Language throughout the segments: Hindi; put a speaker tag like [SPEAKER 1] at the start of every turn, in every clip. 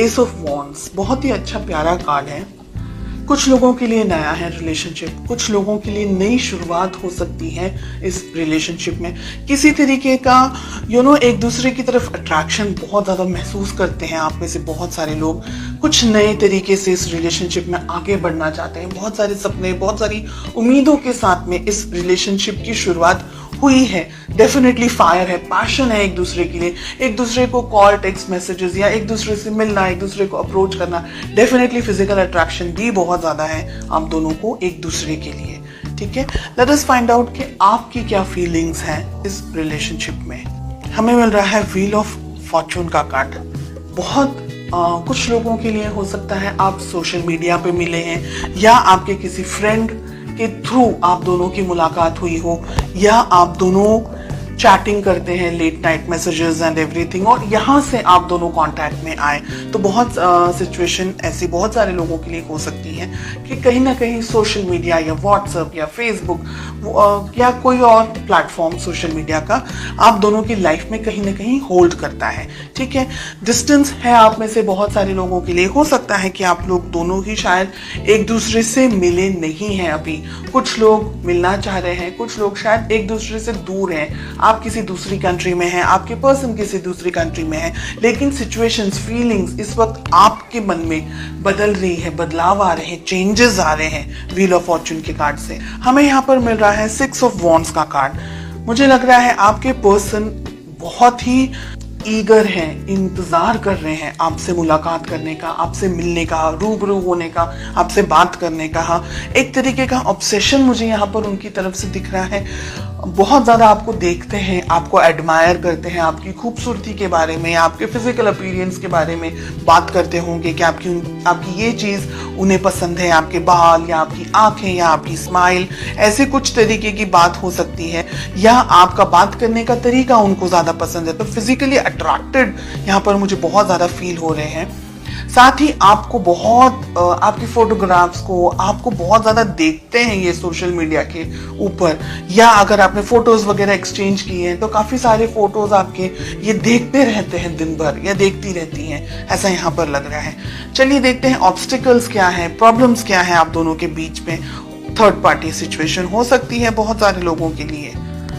[SPEAKER 1] एस ऑफ वॉन्ड्स बहुत ही अच्छा प्यारा कार्ड है। कुछ लोगों के लिए नया है रिलेशनशिप, कुछ लोगों के लिए नई शुरुआत हो सकती है इस रिलेशनशिप में। किसी तरीके का एक दूसरे की तरफ अट्रैक्शन बहुत ज़्यादा महसूस करते हैं। आप में से बहुत सारे लोग कुछ नए तरीके से इस रिलेशनशिप में आगे बढ़ना चाहते हैं। बहुत सारे सपने, बहुत सारी उम्मीदों के साथ में इस रिलेशनशिप की शुरुआत हुई है। डेफिनेटली फायर है, पैशन है एक दूसरे के लिए, एक दूसरे को कॉल, टेक्स्ट मैसेजेस या एक दूसरे से मिलना, एक दूसरे को अप्रोच करना। डेफिनेटली फिजिकल अट्रैक्शन भी बहुत ज्यादा है आप दोनों को एक दूसरे के लिए। ठीक है, लेट अस फाइंड आउट कि आपकी क्या फीलिंग्स हैं इस रिलेशनशिप में। हमें मिल रहा है व्हील ऑफ फॉर्चून का कार्ड। बहुत कुछ लोगों के लिए हो सकता है आप सोशल मीडिया पे मिले हैं या आपके किसी फ्रेंड के थ्रू आप दोनों की मुलाकात हुई हो, या आप दोनों चैटिंग करते हैं, late night messages and everything, और यहाँ से आप दोनों कांटेक्ट में आए। तो बहुत सिचुएशन ऐसी बहुत सारे लोगों के लिए हो सकती है कि कहीं ना कहीं सोशल मीडिया या व्हाट्सएप या फेसबुक या कोई और प्लेटफॉर्म सोशल मीडिया का आप दोनों की लाइफ में कहीं ना कहीं होल्ड करता है। ठीक है, डिस्टेंस है आप में से बहुत सारे लोगों के लिए। हो सकता है कि आप लोग दोनों ही शायद एक दूसरे से मिले नहीं हैं अभी। कुछ लोग मिलना चाह रहे हैं, कुछ लोग शायद एक दूसरे से दूर हैं। आप किसी दूसरी कंट्री में हैं, आपके पर्सन किसी दूसरी कंट्री में है, लेकिन सिचुएशंस, फीलिंग्स इस वक्त आपके मन में बदल रही है, बदलाव आ रहे हैं, चेंजेस आ रहे हैं व्हील ऑफ फॉर्चून के कार्ड से। हमें यहाँ पर मिल रहा है 6 ऑफ वॉन्ड्स का कार्ड। मुझे लग रहा है आपके पर्सन बहुत ही ईगर हैं, इंतजार कर रहे हैं आपसे मुलाकात करने का, आपसे मिलने का, रूबरू होने का, आपसे बात करने का। एक तरीके का ऑब्सेशन मुझे यहाँ पर उनकी तरफ से दिख रहा है। बहुत ज़्यादा आपको देखते हैं, आपको एडमायर करते हैं, आपकी खूबसूरती के बारे में, आपके फिजिकल अपीयरेंस के बारे में बात करते होंगे कि आपकी ये चीज़ उन्हें पसंद है, आपके बाल या आपकी आंखें या आपकी स्माइल, ऐसे कुछ तरीके की बात हो सकती है, या आपका बात करने का तरीका उनको ज़्यादा पसंद है। तो फिजिकली अट्रैक्टेड यहाँ पर मुझे बहुत ज़्यादा फील हो रहे हैं। साथ ही आपको बहुत आपकी फोटोग्राफ्स को आपको बहुत ज़्यादा देखते हैं ये सोशल मीडिया के ऊपर, या अगर आपने फोटोज़ वगैरह एक्सचेंज किए हैं तो काफ़ी सारे फोटोज़ आपके ये देखते रहते हैं दिन भर, या देखती रहती हैं, ऐसा यहाँ पर लग रहा है। चलिए देखते हैं ऑब्स्टिकल्स क्या है, प्रॉब्लम्स क्या है आप दोनों के बीच में। थर्ड पार्टी सिचुएशन हो सकती है बहुत सारे लोगों के लिए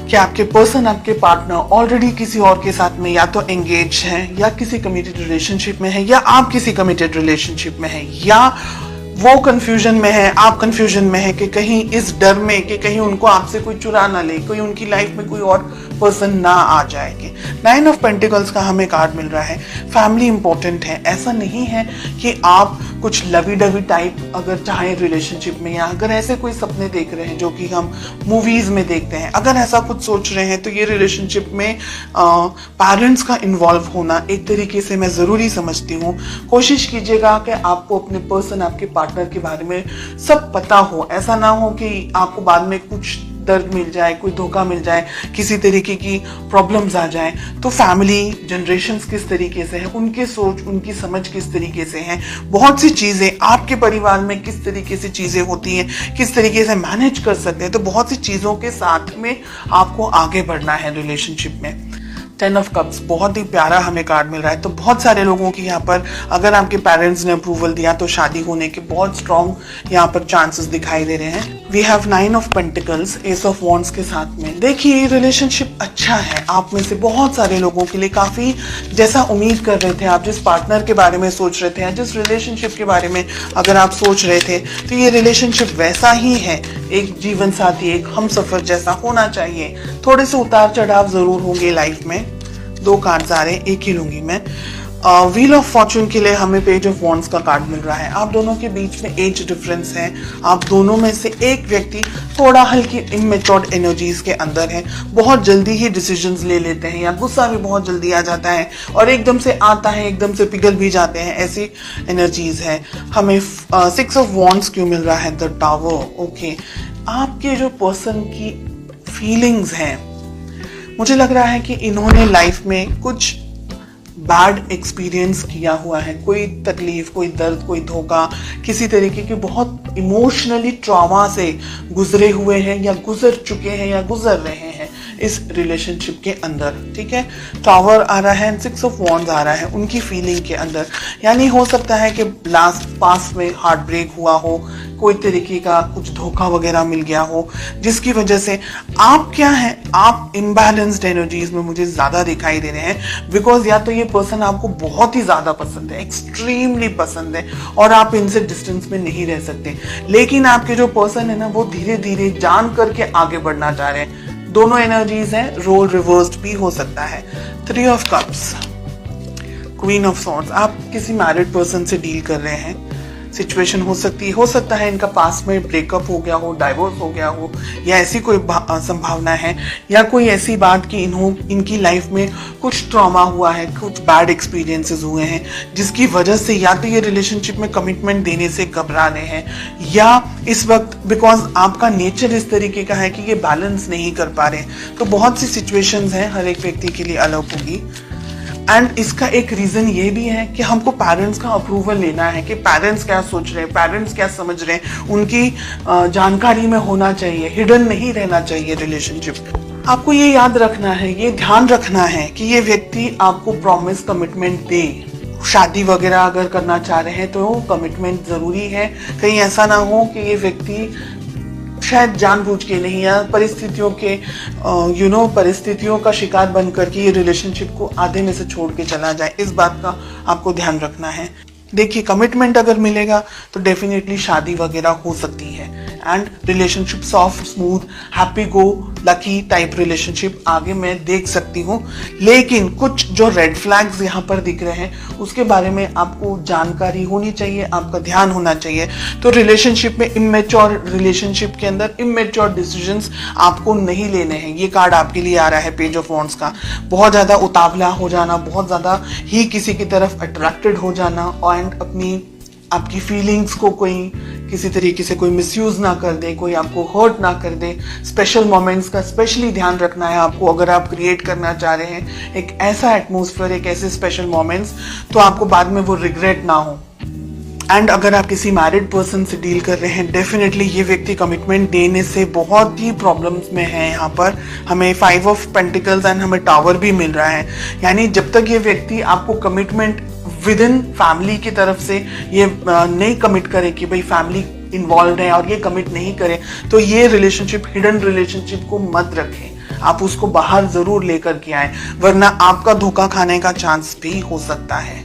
[SPEAKER 1] कि आपके पर्सन, आपके पार्टनर ऑलरेडी किसी और के साथ में या तो एंगेज हैं, या किसी कमिटेड रिलेशनशिप में है, या आप किसी कमिटेड रिलेशनशिप में है, या वो कंफ्यूजन में है, आप कंफ्यूजन में है कि कहीं इस डर में कि कहीं उनको आपसे कोई चुरा ना ले, कोई उनकी लाइफ में कोई और पर्सन ना आ जाएगी। 9 ऑफ पेंटिकल्स का हमें कार्ड मिल रहा है। फैमिली इंपॉर्टेंट है। ऐसा नहीं है कि आप कुछ लवी डवी टाइप अगर चाहें रिलेशनशिप में, या अगर ऐसे कोई सपने देख रहे हैं जो कि हम मूवीज में देखते हैं, अगर ऐसा कुछ सोच रहे हैं तो ये रिलेशनशिप में पेरेंट्स का इन्वॉल्व होना एक तरीके से मैं ज़रूरी समझती हूँ। कोशिश कीजिएगा कि आपको अपने पर्सन, आपके पार्टनर के बारे में सब पता हो। ऐसा ना हो कि आपको बाद में कुछ दर्द मिल जाए, कोई धोखा मिल जाए, किसी तरीके की प्रॉब्लम्स आ जाए। तो फैमिली जनरेशन्स किस तरीके से है, उनके सोच, उनकी समझ किस तरीके से है, बहुत सी चीज़ें आपके परिवार में किस तरीके से चीज़ें होती हैं, किस तरीके से मैनेज कर सकते हैं। तो बहुत सी चीज़ों के साथ में आपको आगे बढ़ना है रिलेशनशिप में। 10 ऑफ कप्स बहुत ही प्यारा हमें कार्ड मिल रहा है। तो बहुत सारे लोगों की यहाँ पर अगर आपके पेरेंट्स ने अप्रूवल दिया तो शादी होने के बहुत स्ट्रॉन्ग यहाँ पर चांसेस दिखाई दे रहे हैं। We have 9 of pentacles, ace of wands के साथ में। देखिए ये रिलेशनशिप अच्छा है। आप में से बहुत सारे लोगों के लिए काफ़ी जैसा उम्मीद कर रहे थे, आप जिस पार्टनर के बारे में सोच रहे थे या जिस रिलेशनशिप के बारे में अगर आप सोच रहे थे, तो ये रिलेशनशिप वैसा ही है। एक जीवन साथी, एक हमसफर जैसा होना चाहिए। थोड़े से उतार चढ़ाव ज़रूर होंगे लाइफ में। 2 कार्ड्स आ रहे हैं, एक ही लूंगी मैं। व्हील ऑफ फॉर्चून के लिए हमें पेज ऑफ वॉन्ड्स का कार्ड मिल रहा है। आप दोनों के बीच में एज डिफरेंस है। आप दोनों में से एक व्यक्ति थोड़ा हल्की इमेच्योर्ड एनर्जीज के अंदर है, बहुत जल्दी ही डिसीजंस ले लेते हैं, या गुस्सा भी बहुत जल्दी आ जाता है और एकदम से आता है, एकदम से पिघल भी जाते हैं, ऐसी एनर्जीज है। हमें 6 ऑफ वॉन्ड्स क्यों मिल रहा है? The tower. ओके, आपके जो पर्सन की फीलिंग्स हैं, मुझे लग रहा है कि इन्होंने लाइफ में कुछ बैड एक्सपीरियंस किया हुआ है, कोई तकलीफ, कोई दर्द, कोई धोखा, किसी तरीके के बहुत इमोशनली ट्रॉमा से गुजरे हुए हैं, या गुजर चुके हैं, या गुजर रहे हैं। इस रिलेशनशिप के अंदर, ठीक है। टावर आ रहा है, 6 ऑफ वॉन्ड्स आ रहा है उनकी फीलिंग के अंदर। यानी हो सकता है कि लास्ट पास में हार्ट ब्रेक हुआ हो, कोई तरीके का कुछ धोखा वगैरह मिल गया हो, जिसकी वजह से आप क्या है, आप इम्बैलेंस्ड एनर्जीज में मुझे ज्यादा दिखाई दे रहे हैं। बिकॉज या तो ये पर्सन आपको बहुत ही ज्यादा पसंद है, एक्सट्रीमली पसंद है, और आप इनसे डिस्टेंस में नहीं रह सकते, लेकिन आपके जो पर्सन है ना वो धीरे धीरे जान करके आगे बढ़ना चाह रहे हैं। दोनों एनर्जीज हैं, रोल रिवर्स्ड भी हो सकता है। 3 of cups, queen of swords, आप किसी मैरिड पर्सन से डील कर रहे हैं। सिचुएशन हो सकता है इनका पास में ब्रेकअप हो गया हो, डाइवोर्स हो गया हो, या ऐसी कोई संभावना है, या कोई ऐसी बात कि इनकी लाइफ में कुछ ट्रॉमा हुआ है, कुछ बैड एक्सपीरियंसेस हुए हैं, जिसकी वजह से या तो ये रिलेशनशिप में कमिटमेंट देने से घबरा रहे हैं, या इस वक्त बिकॉज आपका नेचर इस तरीके का है कि ये बैलेंस नहीं कर पा रहे। तो बहुत सी सिचुएशंस हैं, हर एक व्यक्ति के लिए अलग होगी। एंड इसका एक रीजन ये भी है कि हमको पेरेंट्स का अप्रूवल लेना है कि पेरेंट्स क्या सोच रहे हैं, पेरेंट्स क्या समझ रहे हैं, उनकी जानकारी में होना चाहिए, हिडन नहीं रहना चाहिए रिलेशनशिप। आपको ये याद रखना है, ये ध्यान रखना है कि ये व्यक्ति आपको प्रॉमिस कमिटमेंट दे। शादी वगैरह अगर करना चाह रहे हैं तो कमिटमेंट जरूरी है। कहीं ऐसा ना हो कि ये व्यक्ति शायद जानबूझ के नहीं, या परिस्थितियों के परिस्थितियों का शिकार बन करके ये रिलेशनशिप को आधे में से छोड़ के चला जाए। इस बात का आपको ध्यान रखना है। देखिए, कमिटमेंट अगर मिलेगा तो डेफिनेटली शादी वगैरह हो सकती है, and relationship soft, smooth, happy go lucky type relationship आगे मैं देख सकती हूँ। लेकिन कुछ जो रेड फ्लैग्स यहाँ पर दिख रहे हैं उसके बारे में आपको जानकारी होनी चाहिए, आपका ध्यान होना चाहिए। तो रिलेशनशिप में इमेच्योर, रिलेशनशिप के अंदर इमेच्योर डिसीजंस आपको नहीं लेने हैं। ये कार्ड आपके लिए आ रहा है, पेज ऑफ वॉन्ड्स का। बहुत ज्यादा उतावला हो जाना, बहुत ज्यादा ही किसी की तरफ अट्रैक्टेड हो जाना, एंड आपकी फीलिंग्स को कोई किसी तरीके से कोई मिसयूज ना कर दे, कोई आपको हर्ट ना कर दे। स्पेशल मोमेंट्स का स्पेशली ध्यान रखना है आपको। अगर आप क्रिएट करना चाह रहे हैं एक ऐसा एटमॉस्फेयर, एक ऐसे स्पेशल मोमेंट्स, तो आपको बाद में वो रिग्रेट ना हो। एंड अगर आप किसी मैरिड पर्सन से डील कर रहे हैं, डेफिनेटली ये व्यक्ति कमिटमेंट देने से बहुत ही प्रॉब्लम्स में है। यहाँ पर हमें 5 ऑफ पेंटिकल्स एंड हमें टावर भी मिल रहा है। यानी जब तक ये व्यक्ति आपको कमिटमेंट विद इन फैमिली की तरफ से ये नहीं कमिट करे कि भाई फैमिली इन्वॉल्व है और ये कमिट नहीं करे, तो ये रिलेशनशिप, हिडन रिलेशनशिप को मत रखें। आप उसको बाहर जरूर लेकर के आए, वरना आपका धोखा खाने का चांस भी हो सकता है।